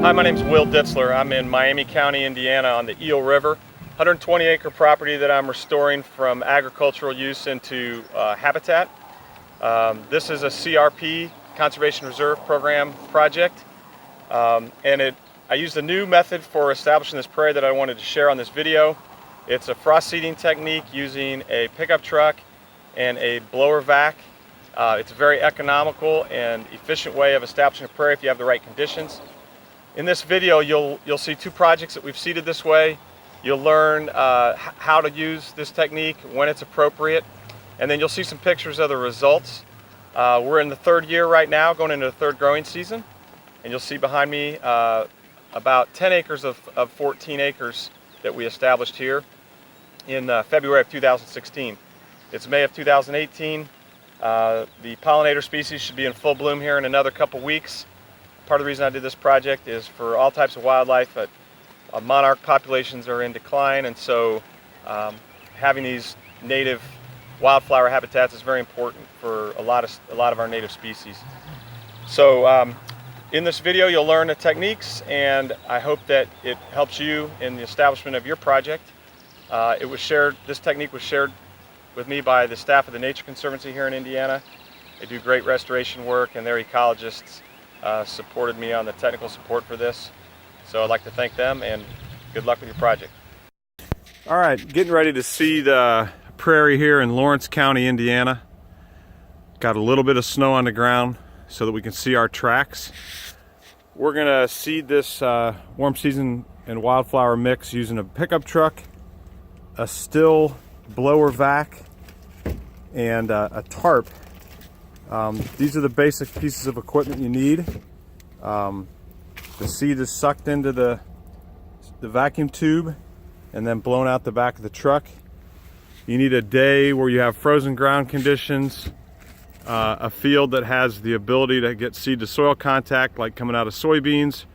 Hi, my name is Will Ditzler. I'm in Miami County, Indiana on the Eel River. 120-acre property that I'm restoring from agricultural use into habitat. This is a CRP, Conservation Reserve Program project. I used a new method for establishing this prairie that I wanted to share on this video. It's a frost seeding technique using a pickup truck and a blower vac. It's a very economical and efficient way of establishing a prairie if you have the right conditions. In this video, you'll see two projects that we've seeded this way. You'll learn how to use this technique, when it's appropriate, and then you'll see some pictures of the results. We're in the third year right now, going into the third growing season, and you'll see behind me about 10 acres of 14 acres that we established here in February of 2016. It's May of 2018. The pollinator species should be in full bloom here in another couple weeks. Part of the reason I did this project is for all types of wildlife, but monarch populations are in decline, and so having these native wildflower habitats is very important for a lot of our native species. So in this video you'll learn the techniques, and I hope that it helps you in the establishment of your project. This technique was shared with me by the staff of the Nature Conservancy here in Indiana. They do great restoration work, and their ecologists supported me on the technical support for this. So I'd like to thank them, and good luck with your project. All right, getting ready to seed prairie here in Lawrence County, Indiana. Got a little bit of snow on the ground so that we can see our tracks. We're gonna seed this warm season and wildflower mix using a pickup truck, a still blower vac, and a tarp. These are the basic pieces of equipment you need. The seed is sucked into the vacuum tube and then blown out the back of the truck. You need a day where you have frozen ground conditions, a field that has the ability to get seed to soil contact, like coming out of soybeans,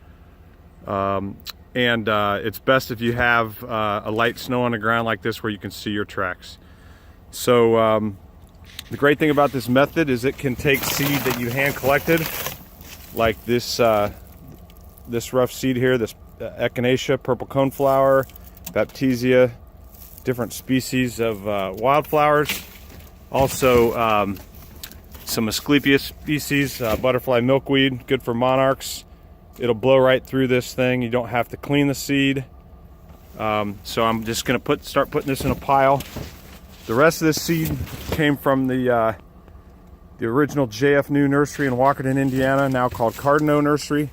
and it's best if you have a light snow on the ground like this where you can see your tracks. So the great thing about this method is it can take seed that you hand collected, like this this rough seed here, this echinacea, purple coneflower, baptisia, different species of wildflowers. Also some Asclepias species, butterfly milkweed, good for monarchs. It'll blow right through this thing. You don't have to clean the seed. So I'm just gonna start putting this in a pile. The rest of this seed came from the original J.F. New Nursery in Walkerton, Indiana, now called Cardinal Nursery.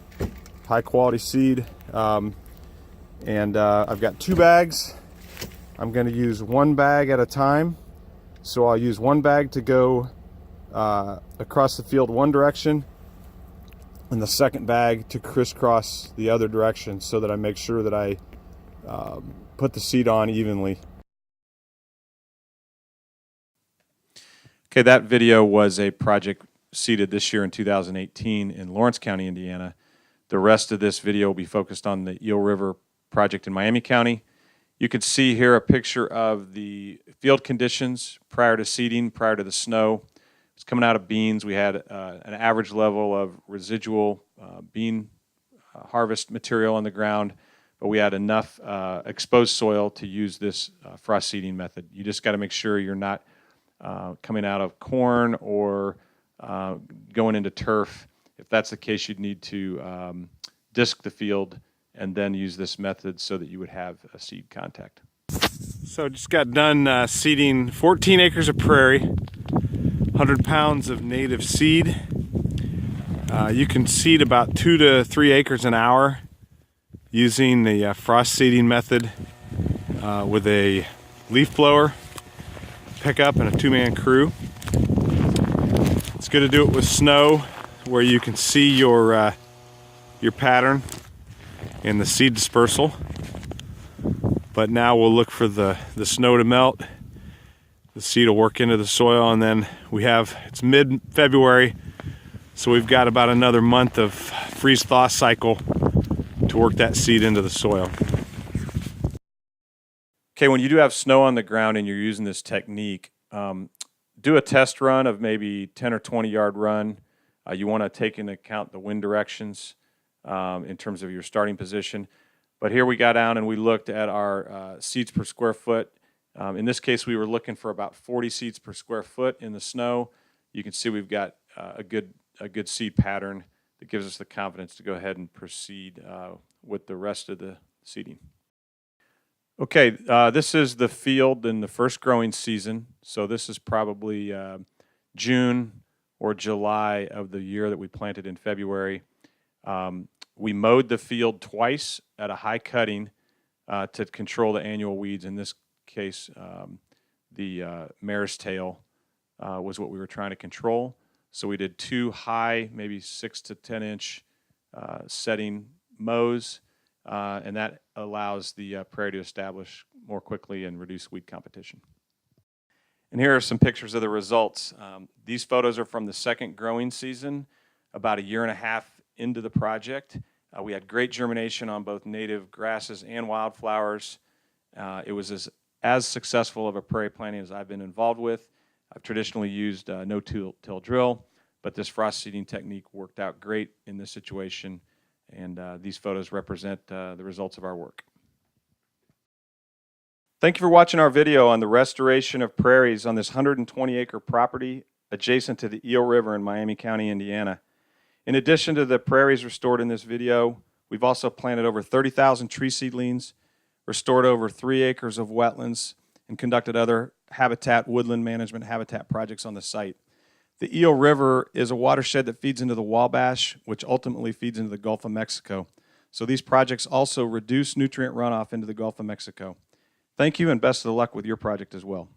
High quality seed. I've got 2 bags. I'm going to use 1 bag at a time. So I'll use 1 bag to go across the field one direction, and the second bag to crisscross the other direction, so that I make sure that I put the seed on evenly. Okay, that video was a project seeded this year in 2018 in Lawrence County, Indiana. The rest of this video will be focused on the Eel River project in Miami County. You can see here a picture of the field conditions prior to seeding, prior to the snow. It's coming out of beans. We had an average level of residual bean harvest material on the ground, but we had enough exposed soil to use this frost seeding method. You just got to make sure you're not coming out of corn or going into turf. If that's the case, you'd need to disc the field and then use this method so that you would have a seed contact. So just got done seeding 14 acres of prairie, 100 pounds of native seed. You can seed about 2 to 3 acres an hour using the frost seeding method with a leaf blower, pickup, and a 2-man crew. It's good to do it with snow, where you can see your pattern and the seed dispersal. But now we'll look for the snow to melt, the seed will work into the soil, and then it's mid-February, so we've got about another month of freeze-thaw cycle to work that seed into the soil. Okay, when you do have snow on the ground and you're using this technique, do a test run of maybe 10 or 20 yard run. You want to take into account the wind directions. in terms of your starting position. But here we got down and we looked at our seeds per square foot. In this case, we were looking for about 40 seeds per square foot in the snow. You can see we've got a good seed pattern that gives us the confidence to go ahead and proceed with the rest of the seeding. Okay, this is the field in the first growing season. So this is probably June or July of the year that we planted in February. We mowed the field twice at a high cutting to control the annual weeds. In this case, the mare's tail was what we were trying to control. So we did 2 high, maybe 6 to 10 inch setting mows, and that allows the prairie to establish more quickly and reduce weed competition. And here are some pictures of the results. These photos are from the second growing season, about a year and a half into the project. We had great germination on both native grasses and wildflowers. It was as successful of a prairie planting as I've been involved with. I've traditionally used no-till drill, but this frost seeding technique worked out great in this situation, and these photos represent the results of our work. Thank you for watching our video on the restoration of prairies on this 120-acre property adjacent to the Eel River in Miami County, Indiana. In addition to the prairies restored in this video, we've also planted over 30,000 tree seedlings, restored over 3 acres of wetlands, and conducted other woodland management habitat projects on the site. The Eel River is a watershed that feeds into the Wabash, which ultimately feeds into the Gulf of Mexico. So these projects also reduce nutrient runoff into the Gulf of Mexico. Thank you, and best of luck with your project as well.